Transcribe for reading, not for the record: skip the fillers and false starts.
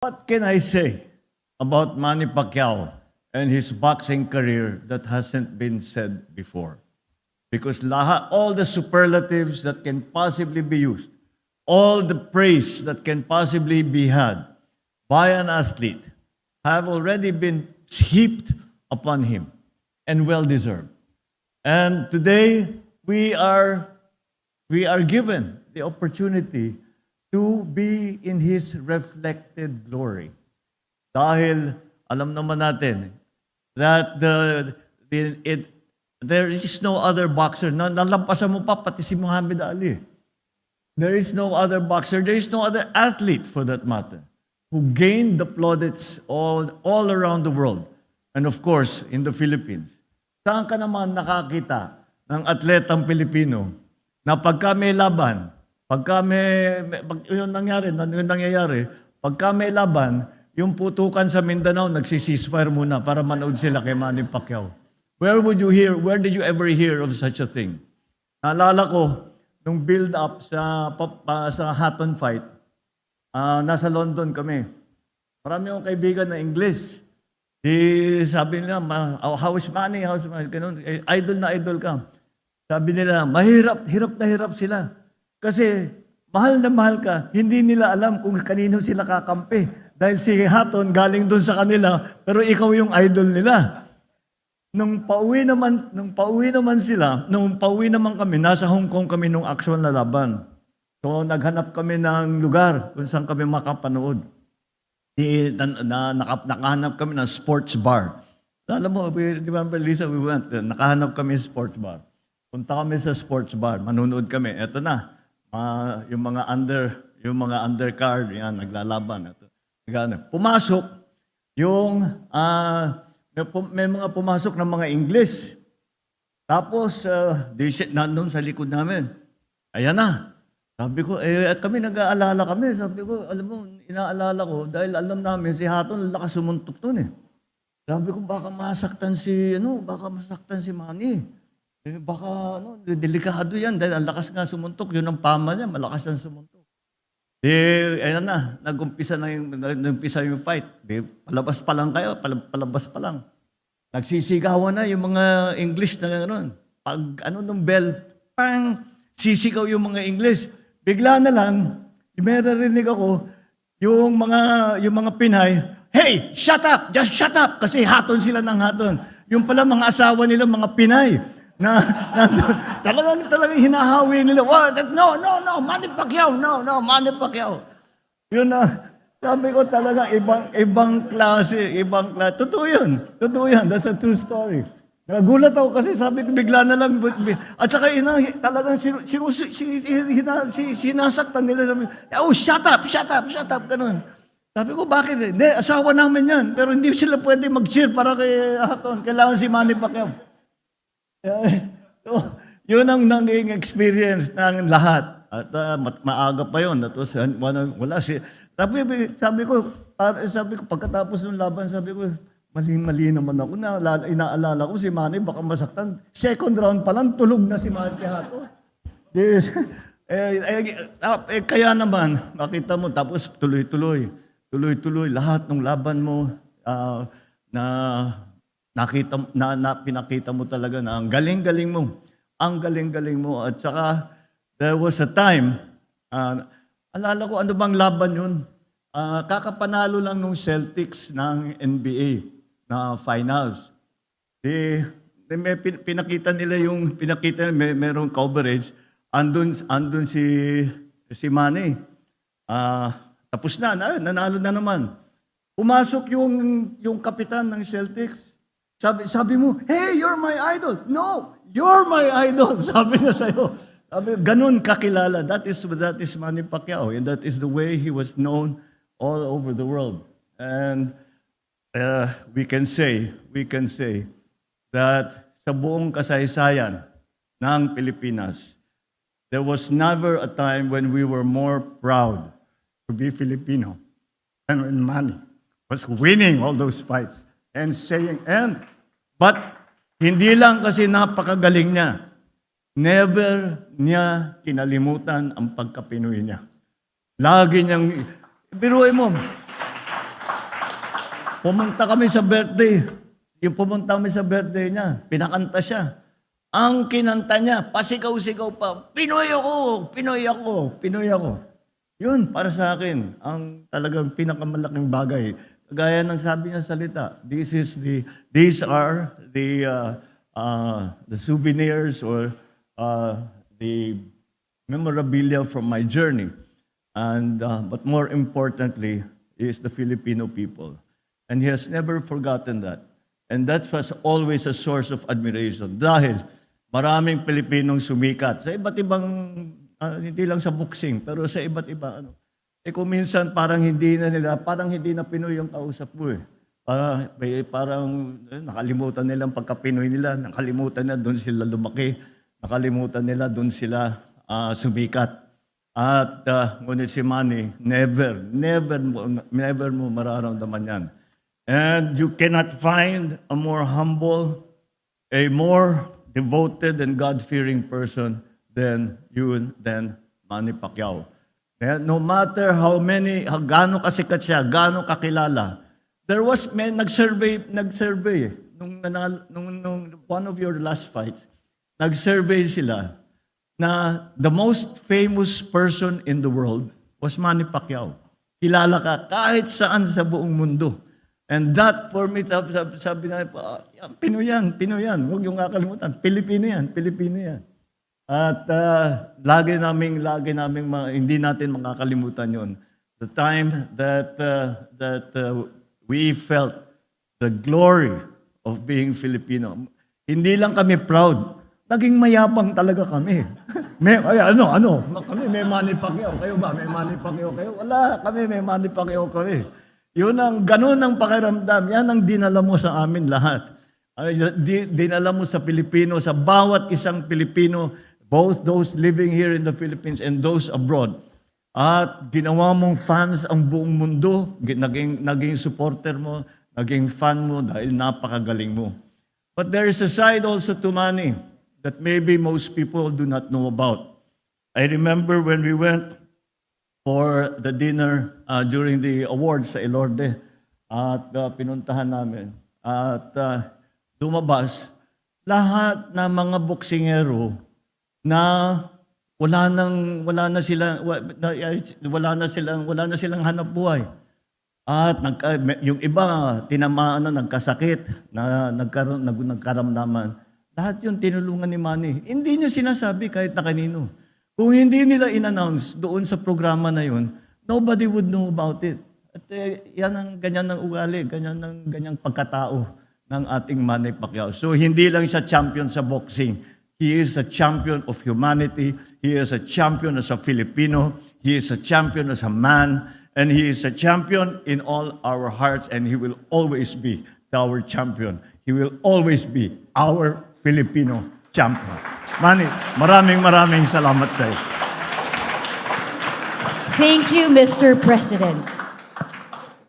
What can I say about Manny Pacquiao and his boxing career that hasn't been said before? Because all the superlatives that can possibly be used, all the praise that can possibly be had by an athlete have already been heaped upon him and well deserved. And today we are given the opportunity to be in His reflected glory. Dahil alam naman natin that there is no other boxer. Nalampasan mo pa pati si Muhammad Ali. There is no other boxer. There is no other athlete for that matter who gained the plaudits all around the world. And of course, in the Philippines. Saan ka naman nakakita ng atletang Pilipino na pagka may laban, yung nangyayari, pagka may laban, yung putukan sa Mindanao, nagsisisfire muna para manood sila kay Manny Pacquiao. Where did you ever hear of such a thing? Naalala ko, nung build-up sa Hatton fight, nasa London kami. Marami akong kaibigan na English. Sabi nila, how's Manny? Ganun, idol na idol ka. Sabi nila, hirap na hirap sila. Kasi mahal na mahal ka, hindi nila alam kung kanino sila kakampi. Dahil si Hatton galing doon sa kanila, pero ikaw yung idol nila. Nung pauwi naman kami, nasa Hong Kong kami nung actual na laban. So naghanap kami ng lugar kung saan kami makapanood. Nakahanap kami ng sports bar. Alam mo, remember Lisa, we went, nakahanap kami ng sports bar. Punta kami sa sports bar, manunood kami. Eto na, yung mga undercard, yan, naglalaban. Pumasok, may mga pumasok ng mga English. Tapos, nandun sa likod namin. Ayan na. Sabi ko, kami nag-aalala kami. Sabi ko, alam mo, inaalala ko, dahil alam namin, si Hatton, lakas sumuntok dun eh. Sabi ko, baka masaktan si Manny. Baka, delikado yan, dahil ang lakas nga sumuntok. Yun ang pama niya, malakas ang sumuntok. Ayan na, nag-umpisa yung fight. Palabas pa lang kayo, palabas pa lang. Nagsisigawan na yung mga English na gano'n. Pag nung bell, pang, sisigaw yung mga English. Bigla na lang, may narinig ako, yung mga Pinay, hey, shut up! Just shut up! Kasi Hatton sila ng Hatton. Yung pala mga asawa nila, mga Pinay, na talagang hinahawi nila. No, Manny Pacquiao, no, Manny Pacquiao. Yun na, sabi ko talaga, ibang klase. Totoo yan, that's a true story. Nagulat ako kasi sabi ko, bigla na lang, at saka talagang sinasaktan nila. Sabi, oh, shut up, ganun. Sabi ko, bakit? Hindi, asawa namin yan, pero hindi sila pwede mag-cheer para kay Hatton. Kailangan si Manny Pacquiao. So, yun ang naging experience ng lahat. At maaga pa yun. Sabi ko, pagkatapos ng laban, sabi ko, mali naman ako na inaalala ko si Manny, baka masaktan. Second round pa lang, tulog na si Hatton. Yes. Kaya naman, makita mo, tapos tuloy-tuloy, lahat ng laban mo, pinakita mo talaga na ang galing-galing mo. At saka, there was a time, alala ko ano bang laban yun? Kakapanalo lang nung Celtics ng NBA na finals. Pinakita nila merong coverage, andun si Manny. Tapos nanalo na naman. Pumasok yung kapitan ng Celtics. Sabi mo, hey, you're my idol. No, you're my idol. Sabi niya sa'yo. Ganun kakilala. That is Manny Pacquiao. And that is the way he was known all over the world. And we can say that sa buong kasaysayan ng Pilipinas, there was never a time when we were more proud to be Filipino than when Manny was winning all those fights but hindi lang kasi napakagaling niya. Never niya kinalimutan ang pagka-Pinoy niya. Lagi niyang, biruin mo, pumunta kami sa birthday. Yung pumunta kami sa birthday niya, pinakanta siya. Ang kinanta niya, pasigaw-sigaw pa, Pinoy ako, Pinoy ako, Pinoy ako. Yun, para sa akin, ang talagang pinakamalaking bagay. Gaya ng sabi niya salita, these are the souvenirs or the memorabilia from my journey. And but more importantly is the Filipino people. And he has never forgotten that. And that was always a source of admiration. Dahil maraming Pilipinong sumikat sa iba't ibang, hindi lang sa boxing, pero sa iba't iba. Kung minsan parang hindi na Pinoy yung kausap mo eh. Parang nakalimutan nila ang pagka-Pinoy nila, nakalimutan na doon sila lumaki, nakalimutan nila doon sila sumikat. At ngunit si Manny, never mo mararamdaman yan. And you cannot find a more humble, a more devoted and God-fearing person than Manny Pacquiao. No matter gaano kasikat siya, gaano kakilala, there was nag-survey nung one of your last fights, nag-survey sila na the most famous person in the world was Manny Pacquiao. Kilala ka kahit saan sa buong mundo. And that for me, sabi na, Pinoy yan. Huwag yung kakalimutan. Pilipino yan. At lagi naming hindi natin makakalimutan yon. The time that we felt the glory of being Filipino. Hindi lang kami proud, naging mayabang talaga kami. Kami may Manny Pacquiao. Kayo ba? May Manny Pacquiao kayo? Wala, kami may Manny Pacquiao kami. Ganun ang pakiramdam. Yan ang dinala mo sa amin lahat. Dinala mo sa Pilipino, sa bawat isang Pilipino, both those living here in the Philippines and those abroad. At ginawa mong fans ang buong mundo, naging supporter mo, naging fan mo dahil napakagaling mo. But there is a side also to Manny that maybe most people do not know about. I remember when we went for the dinner during the awards sa Elorde at pinuntahan namin. At lumabas, lahat ng mga boksingero na wala na silang hanap buhay. At yung iba tinamaan na nagkasakit, nagkaramdaman. Lahat yun tinulungan ni Manny. Hindi niya sinasabi kahit na kanino. Kung hindi nila in-announce doon sa programa na yun, nobody would know about it. At yan ang ganyan ng ugali, ganyang pagkatao ng ating Manny Pacquiao. So hindi lang siya champion sa boxing. He is a champion of humanity. He is a champion as a Filipino. He is a champion as a man. And he is a champion in all our hearts. And he will always be our champion. He will always be our Filipino champion. Manny, maraming salamat sa iyo. Thank you, Mr. President.